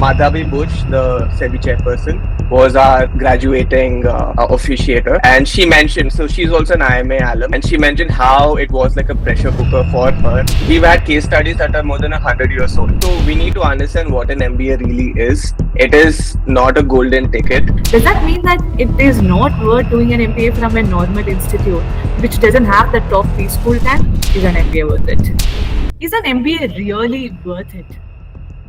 Madhavi Bush, the SEBI chairperson, was our graduating officiator. And she mentioned, so she's also an IMA alum, and she mentioned how it was like a pressure cooker for her. We've had case studies that are more than 100 years old. So we need to understand what an MBA really is. It is not a golden ticket. Does that mean that it is not worth doing an MBA from a normal institute which doesn't have the top preschool tag? Is an MBA worth it? Is an MBA really worth it?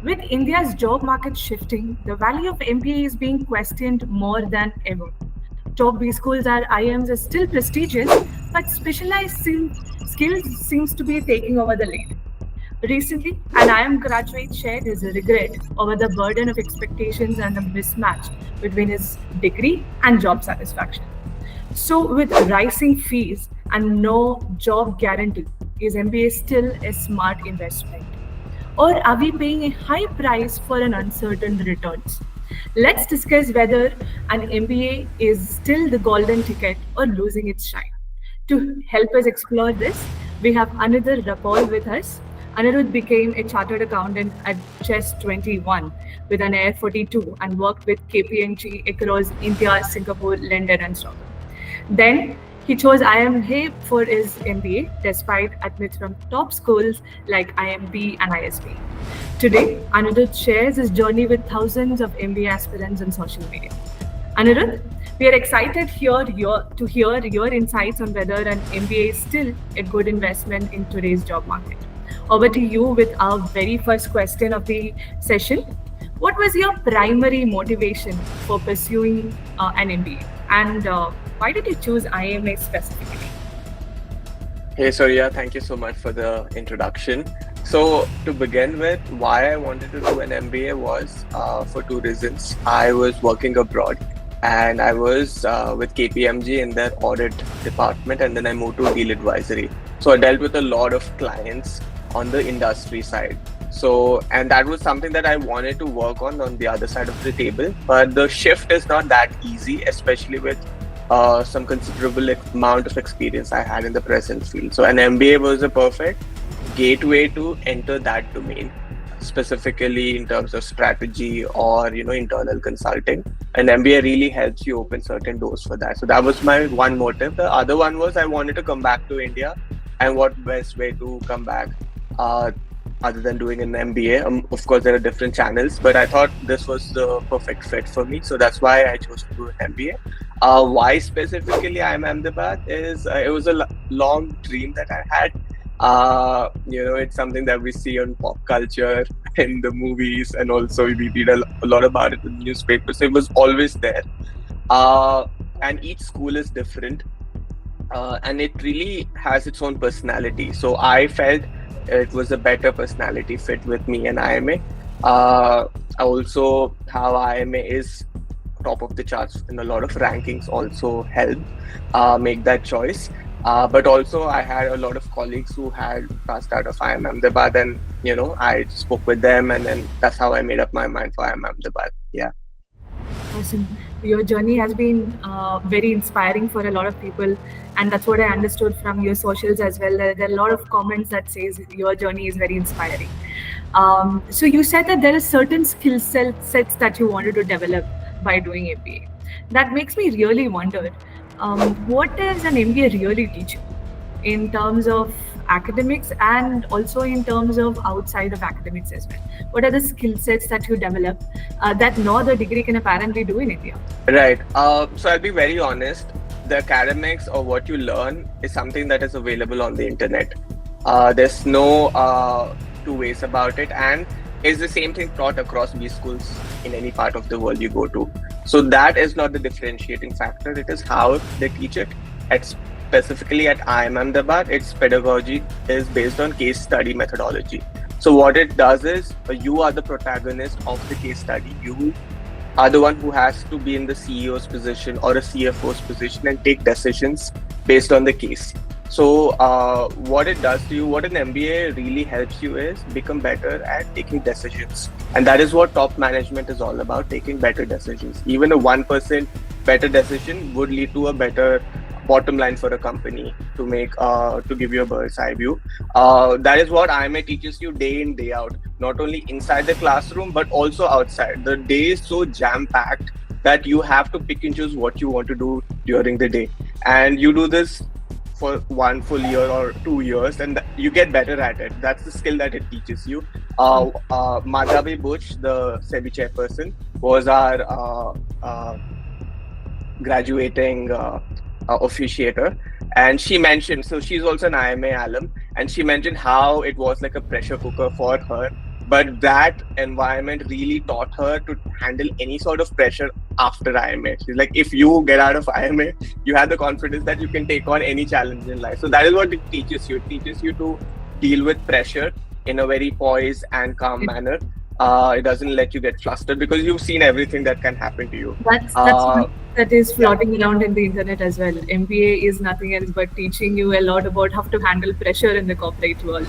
With India's job market shifting, the value of MBA is being questioned more than ever. Top B schools or IIMs are still prestigious, but specialized skills seems to be taking over the lead. Recently, an IIM graduate shared his regret over the burden of expectations and the mismatch between his degree and job satisfaction. So, with rising fees and no job guarantee, is MBA still a smart investment? Or are we paying a high price for an uncertain returns? Let's discuss whether an MBA is still the golden ticket or losing its shine. To help us explore this, we have Anirudh Rapol with us. Anirudh became a chartered accountant at just 21 with an Air 42 and worked with KPMG across India, Singapore, London, and Stockholm. Then he chose IMA for his MBA despite admits from top schools like IMB and ISB. Today, Anirudh shares his journey with thousands of MBA aspirants on social media. Anirudh, we are excited to hear your insights on whether an MBA is still a good investment in today's job market. Over to you with our very first question of the session. What was your primary motivation for pursuing an MBA? And why did you choose IMA specifically? Hey Surya, thank you so much for the introduction. So to begin with, why I wanted to do an MBA was for two reasons. I was working abroad and I was with KPMG in their audit department, and then I moved to deal advisory. So I dealt with a lot of clients on the industry side. So, and that was something that I wanted to work on the other side of the table. But the shift is not that easy, especially with some considerable amount of experience I had in the present field. So an MBA was a perfect gateway to enter that domain, specifically in terms of strategy or internal consulting. An MBA really helps you open certain doors for that. So that was my one motive. The other one was I wanted to come back to India, and what best way to come back other than doing an MBA. Of course, there are different channels, but I thought this was the perfect fit for me. So that's why I chose to do an MBA. Why specifically I'm Ahmedabad is it was a long dream that I had. It's something that we see on pop culture, in the movies, and also we read a lot about it in the newspapers. So it was always there. And each school is different. And it really has its own personality. So I felt it was a better personality fit with me and IMA. Also, how IMA is top of the charts in a lot of rankings also helped make that choice. But also I had a lot of colleagues who had passed out of IIM Ahmedabad, and I spoke with them, and then that's how I made up my mind for IIM Ahmedabad. Yeah. Awesome. Your journey has been very inspiring for a lot of people, and that's what I understood from your socials as well. There are a lot of comments that says your journey is very inspiring. So you said that there are certain skill sets that you wanted to develop by doing MBA. That makes me really wonder, what does an MBA really teach you in terms of academics and also in terms of outside of academics as well? What are the skill sets that you develop that no other degree can apparently do in India? Right. So I'll be very honest. The academics or what you learn is something that is available on the internet. There's no two ways about it, and it's the same thing taught across B schools in any part of the world you go to. So that is not the differentiating factor. It is how they teach it. Specifically at IIM Ahmedabad, its pedagogy is based on case study methodology. So what it does is you are the protagonist of the case study. You are the one who has to be in the CEO's position or a CFO's position and take decisions based on the case. So what it does to you, what an MBA really helps you is become better at taking decisions. And that is what top management is all about, taking better decisions. Even a 1% better decision would lead to a better bottom line for a company to make to give you a bird's eye view. That is what IMA teaches you day in day out, not only inside the classroom but also outside. The day is so jam packed that you have to pick and choose what you want to do during the day, and you do this for 1 full year or 2 years, and you get better at it. That's the skill that it teaches you. Madhavi Bush, the SEBI chairperson, was our graduating officiator, and she mentioned, so she's also an IMA alum, and she mentioned how it was like a pressure cooker for her, but that environment really taught her to handle any sort of pressure after IMA. She's like, if you get out of IMA, you have the confidence that you can take on any challenge in life. So that is what it teaches you. It teaches you to deal with pressure in a very poised and calm manner. It doesn't let you get flustered because you've seen everything that can happen to you. That's that is floating around in the internet as well. MBA is nothing else but teaching you a lot about how to handle pressure in the corporate world.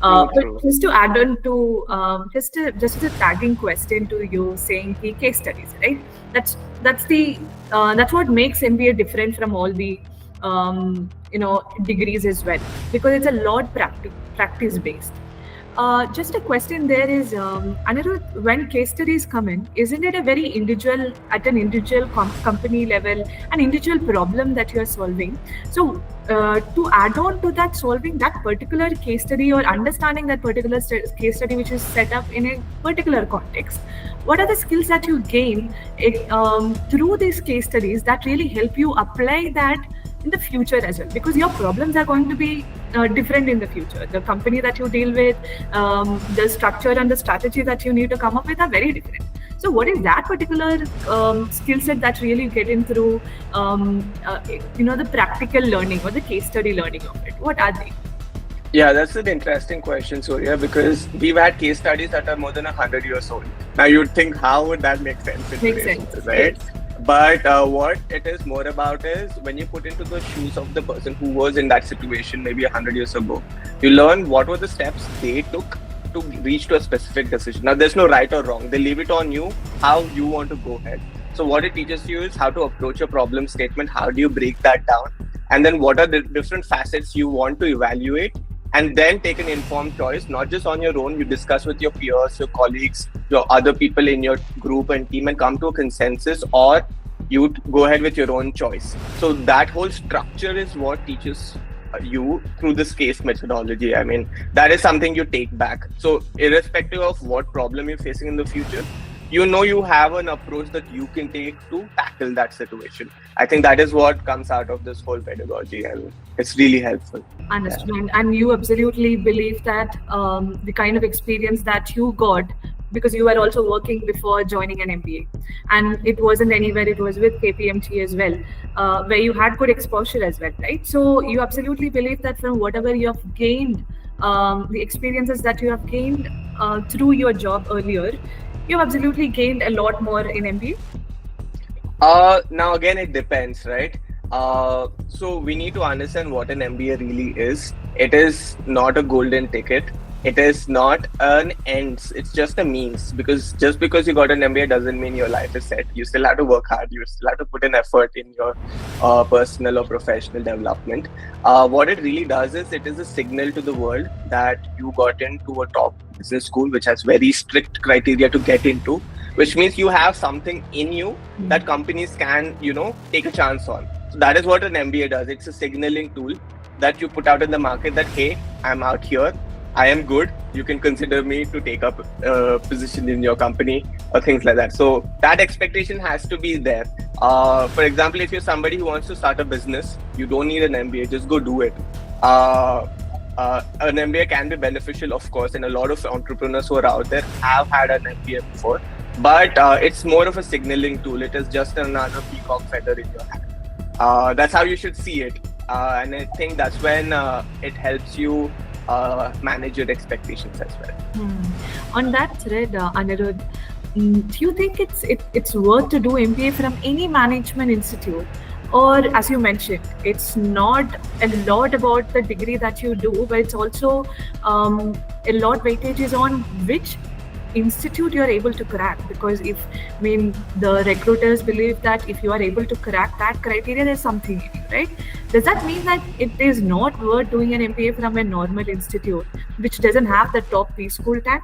But just to add on to just a tagging question to you, saying the case studies, right? That's what makes MBA different from all the degrees as well, because it's a lot practice based. Just a question there is, Anirudh, when case studies come in, isn't it a very at an individual company level, an individual problem that you're solving? So to add on to that, solving that particular case study or understanding that particular case study which is set up in a particular context, what are the skills that you gain through these case studies that really help you apply that in the future as well, because your problems are going to be different in the future. The company that you deal with, the structure and the strategy that you need to come up with are very different. So what is that particular skill set that really get in through the practical learning or the case study learning of it? What are they? Yeah, that's an interesting question, Surya, because we've had case studies that are more than 100 years old. Now you'd think, how would that make sense in today's world, right? Yes. But what it is more about is when you put into the shoes of the person who was in that situation maybe 100 years ago, you learn what were the steps they took to reach to a specific decision. Now, there's no right or wrong. They leave it on you, how you want to go ahead. So what it teaches you is how to approach a problem statement, how do you break that down, and then what are the different facets you want to evaluate, and then take an informed choice, not just on your own. You discuss with your peers, your colleagues, your other people in your group and team, and come to a consensus, or you go ahead with your own choice. So that whole structure is what teaches you through this case methodology. I mean, that is something you take back. So irrespective of what problem you're facing in the future, you have an approach that you can take to tackle that situation. I think that is what comes out of this whole pedagogy, and it's really helpful. Understood. Yeah. And you absolutely believe that the kind of experience that you got, because you were also working before joining an MBA, and it wasn't anywhere, it was with KPMG as well, where you had good exposure as well, right? So you absolutely believe that from whatever you have gained, the experiences that you have gained through your job earlier, you've absolutely gained a lot more in MBA? Now again, it depends, right? So we need to understand what an MBA really is. It is not a golden ticket. It is not an ends. It's just a means. Because just because you got an MBA doesn't mean your life is set. You still have to work hard. You still have to put in effort in your personal or professional development. What it really does is it is a signal to the world that you got into a top business school, which has very strict criteria to get into, which means you have something in you that companies can, take a chance on. So that is what an MBA does. It's a signaling tool that you put out in the market that, hey, I'm out here. I am good. You can consider me to take up a position in your company or things like that. So that expectation has to be there. For example, if you're somebody who wants to start a business, you don't need an MBA. Just go do it. An MBA can be beneficial, of course, and a lot of entrepreneurs who are out there have had an MBA before. But it's more of a signaling tool. It is just another peacock feather in your hat. That's how you should see it. And I think that's when it helps you manage your expectations as well. On that thread, Anirudh, do you think it's worth to do MBA from any management institute? Or as you mentioned, it's not a lot about the degree that you do, but it's also a lot weightage is on which institute you're able to crack, because if I mean the recruiters believe that if you are able to crack that criteria, there's something in you, right? Does that mean that it is not worth doing an MBA from a normal institute which doesn't have the top P school tag?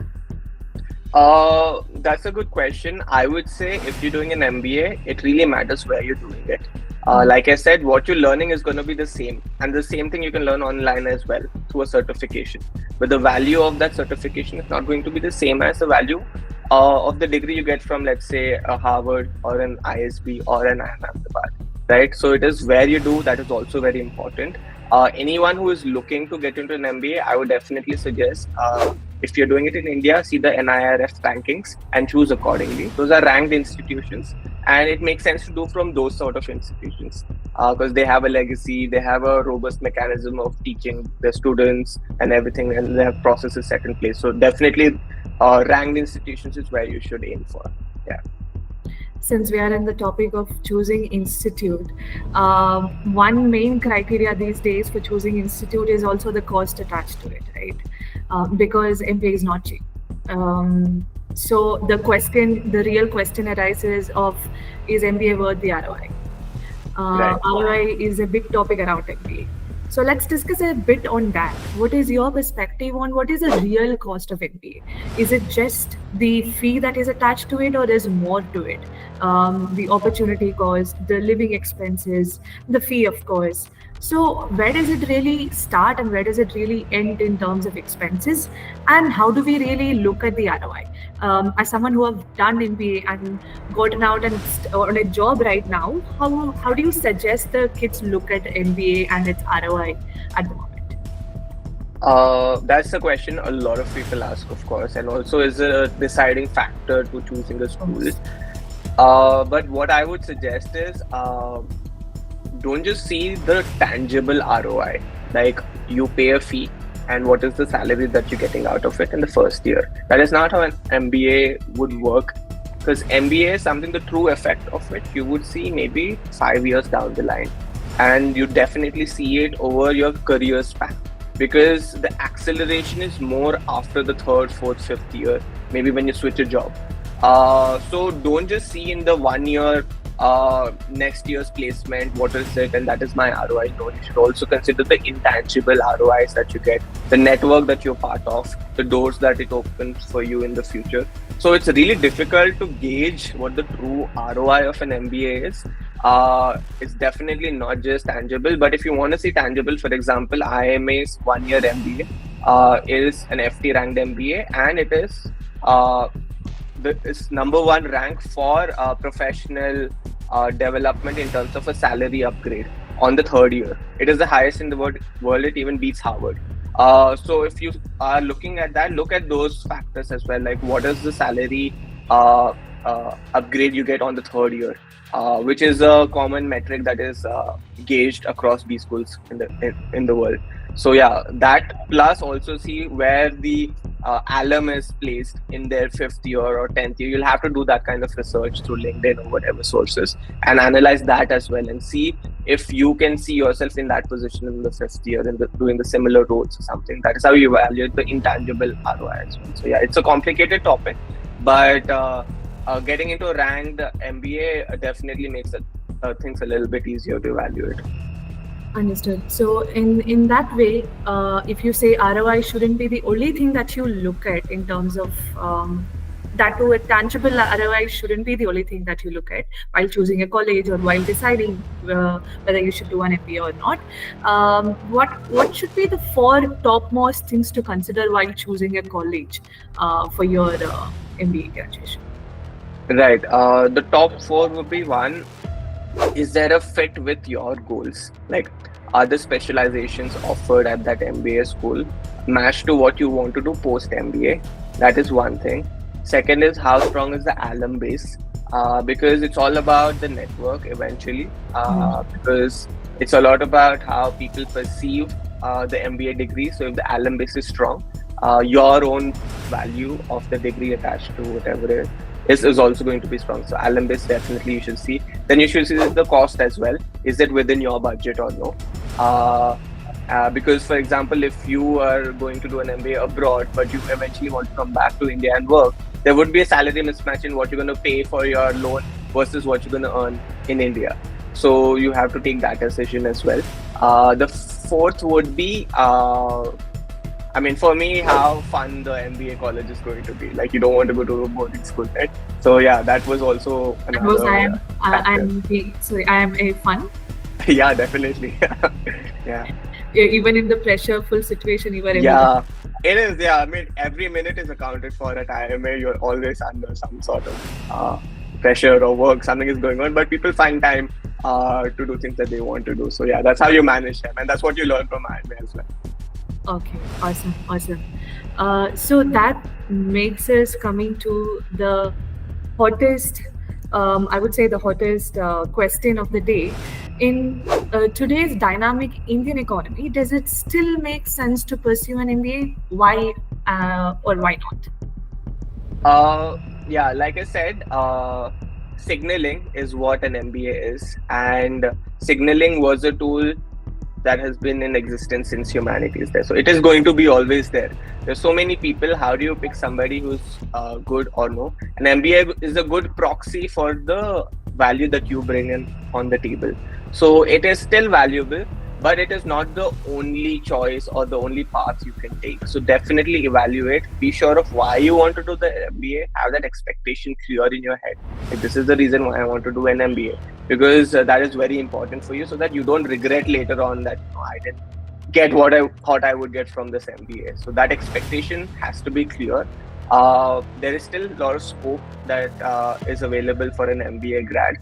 That's a good question. I would say if you're doing an MBA, it really matters where you're doing it. Mm. Like I said, what you're learning is going to be the same, and the same thing you can learn online as well through a certification. But the value of that certification is not going to be the same as the value of the degree you get from, let's say, a Harvard or an ISB or an IIM Ahmedabad, right? So it is where you do that is also very important. Anyone who is looking to get into an MBA, I would definitely suggest if you're doing it in India, see the NIRF rankings and choose accordingly. Those are ranked institutions, and it makes sense to do from those sort of institutions because they have a legacy, they have a robust mechanism of teaching their students and everything, and they have processes set in place. So definitely, ranked institutions is where you should aim for. Yeah. Since we are in the topic of choosing institute, one main criteria these days for choosing institute is also the cost attached to it, right? Because MBA is not cheap. So the real question arises of, is MBA worth the ROI? Right. ROI is a big topic around MBA. So let's discuss a bit on that. What is your perspective on what is the real cost of MBA? Is it just the fee that is attached to it, or there's more to it? The opportunity cost, the living expenses, the fee, of course. So where does it really start and where does it really end in terms of expenses? And how do we really look at the ROI? As someone who have done MBA and gotten out and on a job right now, how do you suggest the kids look at MBA and its ROI at the moment? That's a question a lot of people ask, of course, and also is a deciding factor to choosing a school. But what I would suggest is don't just see the tangible ROI, like you pay a fee and what is the salary that you're getting out of it in the first year. That is not how an MBA would work, because MBA is something, the true effect of it you would see maybe 5 years down the line, and you definitely see it over your career span, because the acceleration is more after the third, fourth, fifth year, maybe when you switch a job. So don't just see in the 1 year next year's placement, what is it, and that is my ROI. No, you should also consider the intangible ROIs that you get, the network that you're part of, the doors that it opens for you in the future. So it's really difficult to gauge what the true ROI of an MBA is. It's definitely not just tangible, but if you want to see tangible, for example, IMA's 1 year MBA is an FT ranked MBA, and it is it's number one rank for professional development in terms of a salary upgrade on the third year. It is the highest in the world. It even beats Harvard. So if you are looking at that, look at those factors as well. Like what is the salary upgrade you get on the third year, which is a common metric that is gauged across B schools in the world. So yeah, that plus also see where the alum is placed in their 5th year or 10th year. You'll have to do that kind of research through LinkedIn or whatever sources and analyze that as well and see if you can see yourself in that position in the 5th year and doing the similar roles or something. That is how you evaluate the intangible ROI as well. So yeah, it's a complicated topic, but getting into a ranked MBA definitely makes things a little bit easier to evaluate. Understood. So in that way, if you say ROI shouldn't be the only thing that you look at in terms of that too, a tangible ROI shouldn't be the only thing that you look at while choosing a college or while deciding whether you should do an MBA or not. What should be the 4 topmost things to consider while choosing a college for your MBA graduation? Right. The top 4 would be: 1, is there a fit with your goals? Like, are the specializations offered at that MBA school match to what you want to do post MBA? That is one thing. Second is, how strong is the alum base? Because it's all about the network eventually. Because it's a lot about how people perceive the MBA degree. So if the alum base is strong, your own value of the degree attached to whatever it is also going to be strong. So alum base definitely you should see. Then you should see the cost as well. Is it within your budget or no? Because for example, if you are going to do an MBA abroad, but you eventually want to come back to India and work, there would be a salary mismatch in what you're going to pay for your loan versus what you're going to earn in India. So you have to take that decision as well. The fourth would be, I mean, for me, how fun the MBA college is going to be. Like, you don't want to go to a boarding school, right? So yeah, that was also Because I another am, factor. sorry, I am a fun. Yeah, definitely. Yeah. Even in the pressureful situation, you were able to. Yeah, it is. Yeah, I mean, every minute is accounted for at IMA. You're always under some sort of pressure or work. Something is going on, but people find time to do things that they want to do. So yeah, that's how you manage them, and that's what you learn from IMA as well. Okay, awesome, awesome. So that makes us coming to the hottest, I would say the hottest question of the day. In today's dynamic Indian economy, does it still make sense to pursue an MBA? Why or why not? Yeah, like I said, signaling is what an MBA is, and signaling was a tool that has been in existence since humanity is there. So it is going to be always there. There's so many people. How do you pick somebody who's good or no? An MBA is a good proxy for the value that you bring in on the table. So it is still valuable, but it is not the only choice or the only path you can take. So definitely evaluate, be sure of why you want to do the MBA, have that expectation clear in your head. Like, this is the reason why I want to do an MBA, because that is very important for you, so that you don't regret later on that I didn't get what I thought I would get from this MBA. So that expectation has to be clear. There is still a lot of scope that is available for an MBA grad.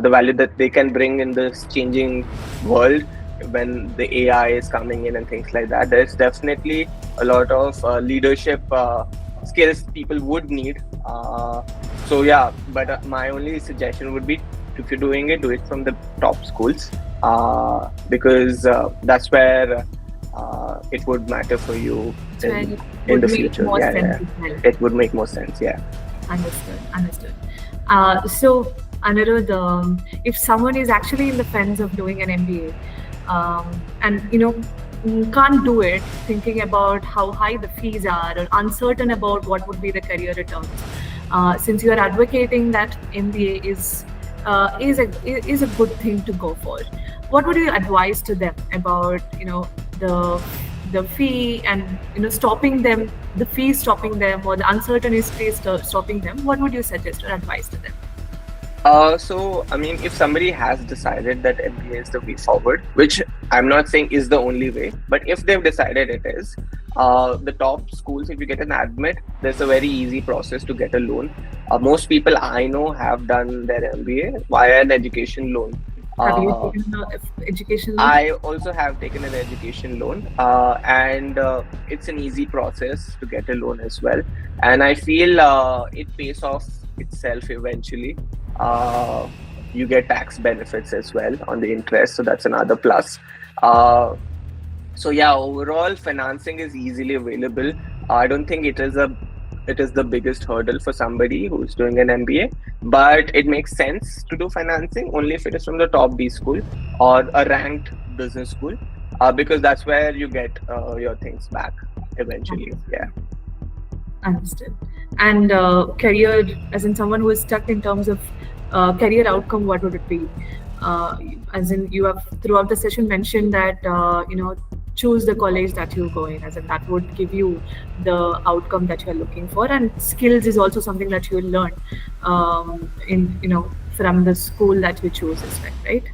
The value that they can bring in this changing world, when the AI is coming in and things like that, there's definitely a lot of leadership skills people would need. So yeah, but my only suggestion would be, if you're doing it, do it from the top schools, because that's where it would matter for you in the future. Yeah. It would make more sense. Yeah. Understood. So Anirudh, if someone is actually in the fence of doing an MBA, and can't do it, thinking about how high the fees are or uncertain about what would be the career returns, since you are advocating that MBA is a good thing to go for, what would you advise to them about the fee and stopping them, the fees stopping them, or the uncertainty stopping them? What would you suggest or advise to them? So, I mean, if somebody has decided that MBA is the way forward, which I'm not saying is the only way, but if they've decided it is, the top schools, if you get an admit, there's a very easy process to get a loan. Most people I know have done their MBA via an education loan. Have you taken an education loan? I also have taken an education loan, and it's an easy process to get a loan as well. And I feel it pays off itself eventually. You get tax benefits as well on the interest, so that's another plus. So yeah, overall financing is easily available. I don't think it is the biggest hurdle for somebody who's doing an MBA, but it makes sense to do financing only if it is from the top B school or a ranked business school, because that's where you get your things back eventually. Yeah. Understood. And career, as in someone who is stuck in terms of career outcome, what would it be? As in, you have throughout the session mentioned that choose the college that you go in, as in that would give you the outcome that you are looking for, and skills is also something that you will learn from the school that you choose as well, right?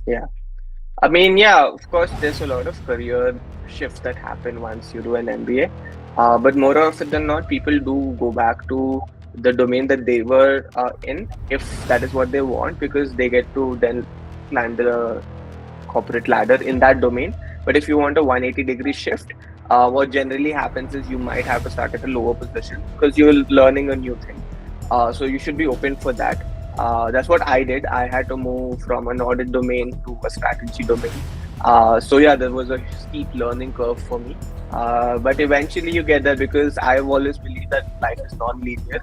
Yeah. I mean, yeah, of course, there's a lot of career shifts that happen once you do an MBA. But more often than not, people do go back to the domain that they were in, if that is what they want, because they get to then climb the corporate ladder in that domain. But if you want a 180-degree shift, what generally happens is you might have to start at a lower position because you're learning a new thing. So you should be open for that. That's what I did. I had to move from an audit domain to a strategy domain. So yeah, there was a steep learning curve for me. But eventually you get there, because I've always believed that life is non-linear.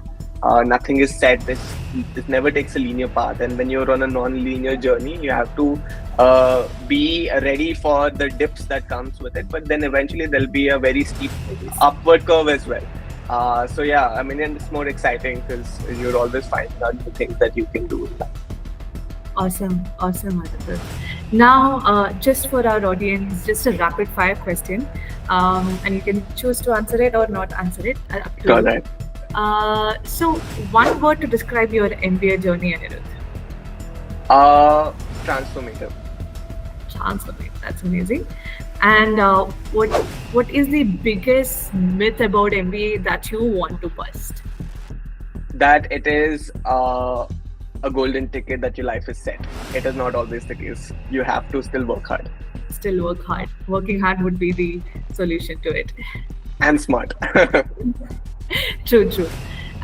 Nothing is set. It never takes a linear path. And when you're on a non-linear journey, you have to be ready for the dips that comes with it. But then eventually there'll be a very steep upward curve as well. So yeah, I mean, and it's more exciting because you're always finding out new things that you can do in life. Awesome, awesome, Anirudh. Now, just for our audience, just a rapid fire question, and you can choose to answer it or not answer it, up to Got you. that. So, one word to describe your MBA journey, Anirudh. Uh, Transformative. Transformate. That's amazing. And what is the biggest myth about MBA that you want to bust? That it is a golden ticket that your life is set. It is not always the case. You have to still work hard Still work hard. Working hard would be the solution to it. and smart. True, true.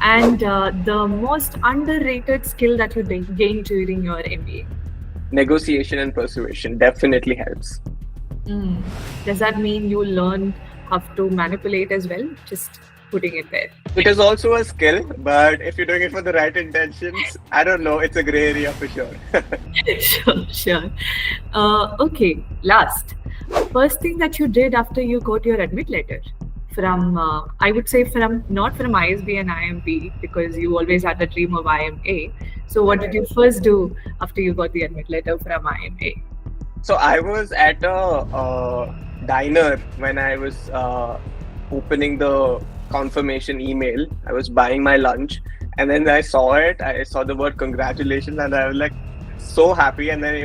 And the most underrated skill that you gained during your MBA. Negotiation and persuasion definitely helps. Mm. Does that mean you learn how to manipulate as well? Just putting it there. It is also a skill, but if you're doing it for the right intentions, I don't know, it's a gray area for sure. Sure, sure. Okay, last. First thing that you did after you got your admit letter from, I would say from, not from ISB and IMB, because you always had the dream of IMA. So what did you first do after you got the admit letter from IMA? So I was at a diner when I was opening the confirmation email. I was buying my lunch, and then I saw it. I saw the word congratulations, and I was like so happy. And then I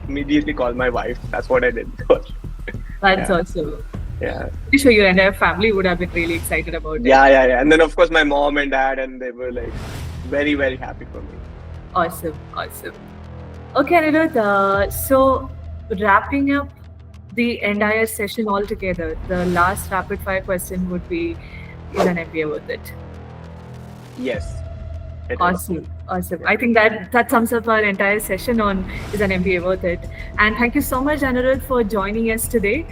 immediately called my wife. That's what I did. That's Yeah. awesome. Yeah, Pretty sure your entire family would have been really excited about it. yeah. And then of course my mom and dad, and they were like very, very happy for me. Awesome, awesome. Okay, Anirudh, so wrapping up the entire session altogether, the last rapid fire question would be, is an MBA worth it? Yes, it is. Awesome, awesome. I think that sums up our entire session on is an MBA worth it. And thank you so much, Anirudh, for joining us today.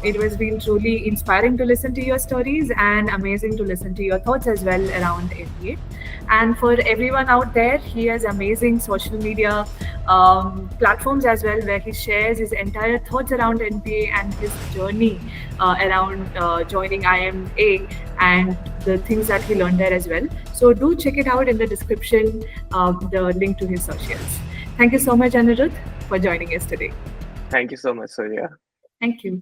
It has been truly inspiring to listen to your stories and amazing to listen to your thoughts as well around MBA. And for everyone out there, he has amazing social media platforms as well, where he shares his entire thoughts around MBA and his journey around joining IMA and the things that he learned there as well. So do check it out in the description, the link to his socials. Thank you so much, Anirudh, for joining us today. Thank you so much, Surya. Thank you.